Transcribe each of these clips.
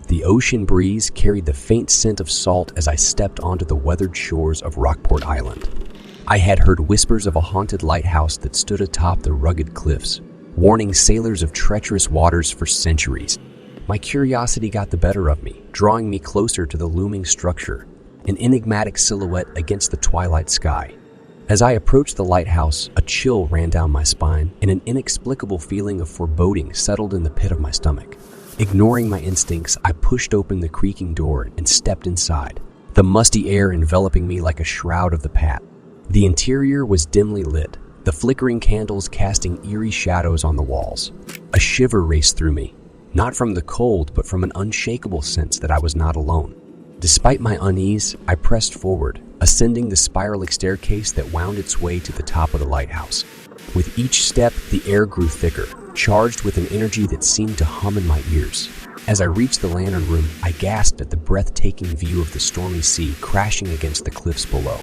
The ocean breeze carried the faint scent of salt as I stepped onto the weathered shores of Rockport Island. I had heard whispers of a haunted lighthouse that stood atop the rugged cliffs, warning sailors of treacherous waters for centuries. My curiosity got the better of me, drawing me closer to the looming structure, an enigmatic silhouette against the twilight sky. As I approached the lighthouse, a chill ran down my spine, and an inexplicable feeling of foreboding settled in the pit of my stomach. Ignoring my instincts, I pushed open the creaking door and stepped inside, the musty air enveloping me like a shroud of the past. The interior was dimly lit, the flickering candles casting eerie shadows on the walls. A shiver raced through me, not from the cold, but from an unshakable sense that I was not alone. Despite my unease, I pressed forward, ascending the spiraling staircase that wound its way to the top of the lighthouse. With each step, the air grew thicker, charged with an energy that seemed to hum in my ears. As I reached the lantern room, I gasped at the breathtaking view of the stormy sea crashing against the cliffs below.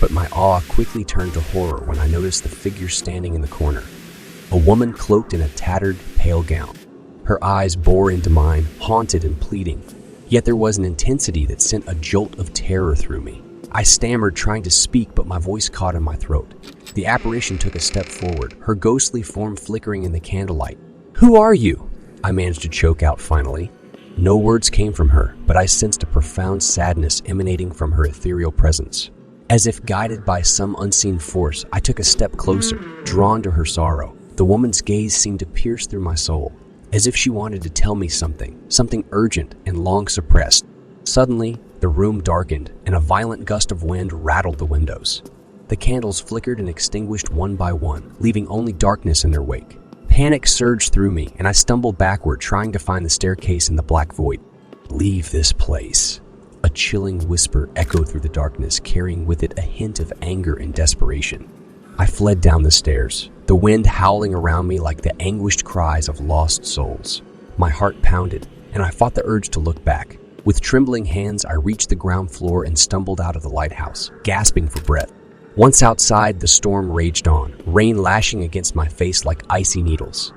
But my awe quickly turned to horror when I noticed the figure standing in the corner. A woman cloaked in a tattered, pale gown. Her eyes bore into mine, haunted and pleading. Yet there was an intensity that sent a jolt of terror through me. I stammered, trying to speak, but my voice caught in my throat. The apparition took a step forward, her ghostly form flickering in the candlelight. "Who are you?" I managed to choke out finally. No words came from her, but I sensed a profound sadness emanating from her ethereal presence. As if guided by some unseen force, I took a step closer, drawn to her sorrow. The woman's gaze seemed to pierce through my soul, as if she wanted to tell me something urgent and long suppressed. Suddenly, the room darkened, and a violent gust of wind rattled the windows. The candles flickered and extinguished one by one, leaving only darkness in their wake. Panic surged through me, and I stumbled backward, trying to find the staircase in the black void. "Leave this place." A chilling whisper echoed through the darkness, carrying with it a hint of anger and desperation. I fled down the stairs, the wind howling around me like the anguished cries of lost souls. My heart pounded, and I fought the urge to look back. With trembling hands, I reached the ground floor and stumbled out of the lighthouse, gasping for breath. Once outside, the storm raged on, rain lashing against my face like icy needles.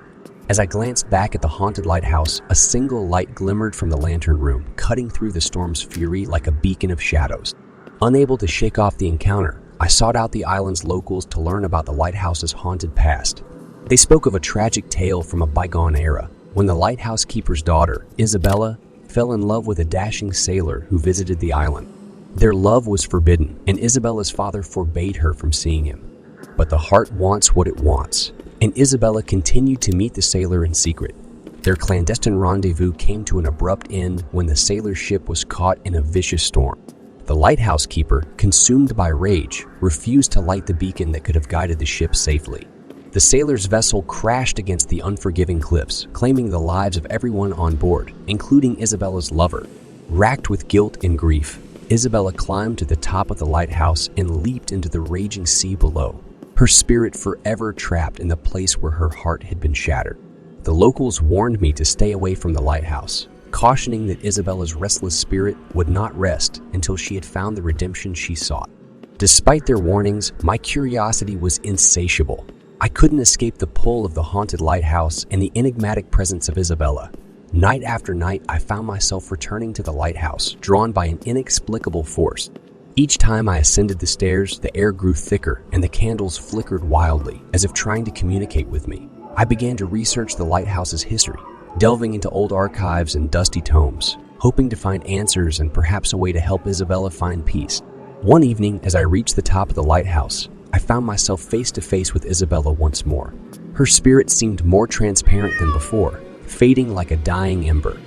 As I glanced back at the haunted lighthouse, a single light glimmered from the lantern room, cutting through the storm's fury like a beacon of shadows. Unable to shake off the encounter, I sought out the island's locals to learn about the lighthouse's haunted past. They spoke of a tragic tale from a bygone era, when the lighthouse keeper's daughter, Isabella, fell in love with a dashing sailor who visited the island. Their love was forbidden, and Isabella's father forbade her from seeing him. But the heart wants what it wants, and Isabella continued to meet the sailor in secret. Their clandestine rendezvous came to an abrupt end when the sailor's ship was caught in a vicious storm. The lighthouse keeper, consumed by rage, refused to light the beacon that could have guided the ship safely. The sailor's vessel crashed against the unforgiving cliffs, claiming the lives of everyone on board, including Isabella's lover. Racked with guilt and grief, Isabella climbed to the top of the lighthouse and leaped into the raging sea below, her spirit forever trapped in the place where her heart had been shattered. The locals warned me to stay away from the lighthouse, cautioning that Isabella's restless spirit would not rest until she had found the redemption she sought. Despite their warnings, my curiosity was insatiable. I couldn't escape the pull of the haunted lighthouse and the enigmatic presence of Isabella. Night after night, I found myself returning to the lighthouse, drawn by an inexplicable force. Each time I ascended the stairs, the air grew thicker and the candles flickered wildly, as if trying to communicate with me. I began to research the lighthouse's history, delving into old archives and dusty tomes, hoping to find answers and perhaps a way to help Isabella find peace. One evening, as I reached the top of the lighthouse, I found myself face to face with Isabella once more. Her spirit seemed more transparent than before, fading like a dying ember.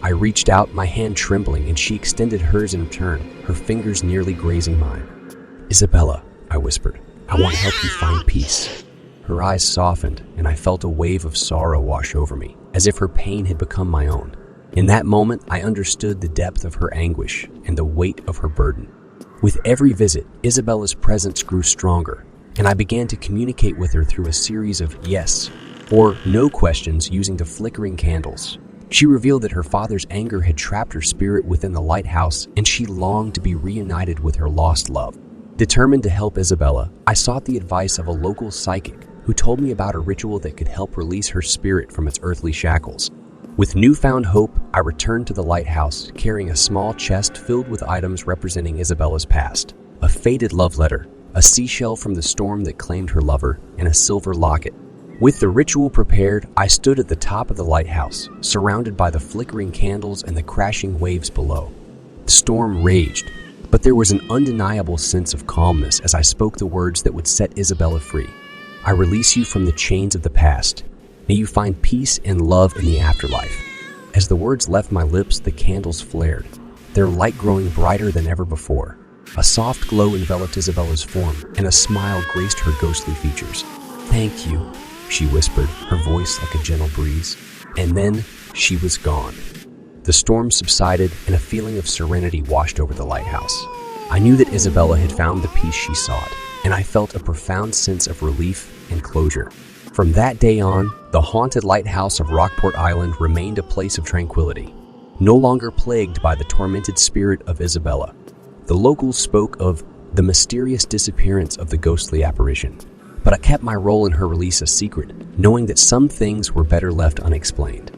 I reached out, my hand trembling, and she extended hers in return, her fingers nearly grazing mine. "Isabella," I whispered, "I want to help you find peace." Her eyes softened, and I felt a wave of sorrow wash over me, as if her pain had become my own. In that moment, I understood the depth of her anguish and the weight of her burden. With every visit, Isabella's presence grew stronger, and I began to communicate with her through a series of yes or no questions using the flickering candles. She revealed that her father's anger had trapped her spirit within the lighthouse, and she longed to be reunited with her lost love. Determined to help Isabella, I sought the advice of a local psychic who told me about a ritual that could help release her spirit from its earthly shackles. With newfound hope, I returned to the lighthouse, carrying a small chest filled with items representing Isabella's past. A faded love letter, a seashell from the storm that claimed her lover, and a silver locket. With the ritual prepared, I stood at the top of the lighthouse, surrounded by the flickering candles and the crashing waves below. The storm raged, but there was an undeniable sense of calmness as I spoke the words that would set Isabella free. I release you from the chains of the past. May you find peace and love in the afterlife. As the words left my lips, the candles flared, their light growing brighter than ever before. A soft glow enveloped Isabella's form, and a smile graced her ghostly features. "Thank you," she whispered, her voice like a gentle breeze. And then she was gone. The storm subsided, and a feeling of serenity washed over the lighthouse. I knew that Isabella had found the peace she sought, and I felt a profound sense of relief and closure. From that day on, the haunted lighthouse of Rockport Island remained a place of tranquility, no longer plagued by the tormented spirit of Isabella. The locals spoke of the mysterious disappearance of the ghostly apparition, but I kept my role in her release a secret, knowing that some things were better left unexplained.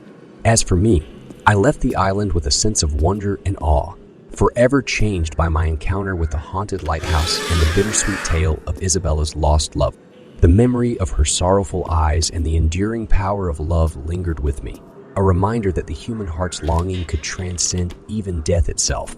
As for me, I left the island with a sense of wonder and awe, forever changed by my encounter with the haunted lighthouse and the bittersweet tale of Isabella's lost love. The memory of her sorrowful eyes and the enduring power of love lingered with me, a reminder that the human heart's longing could transcend even death itself.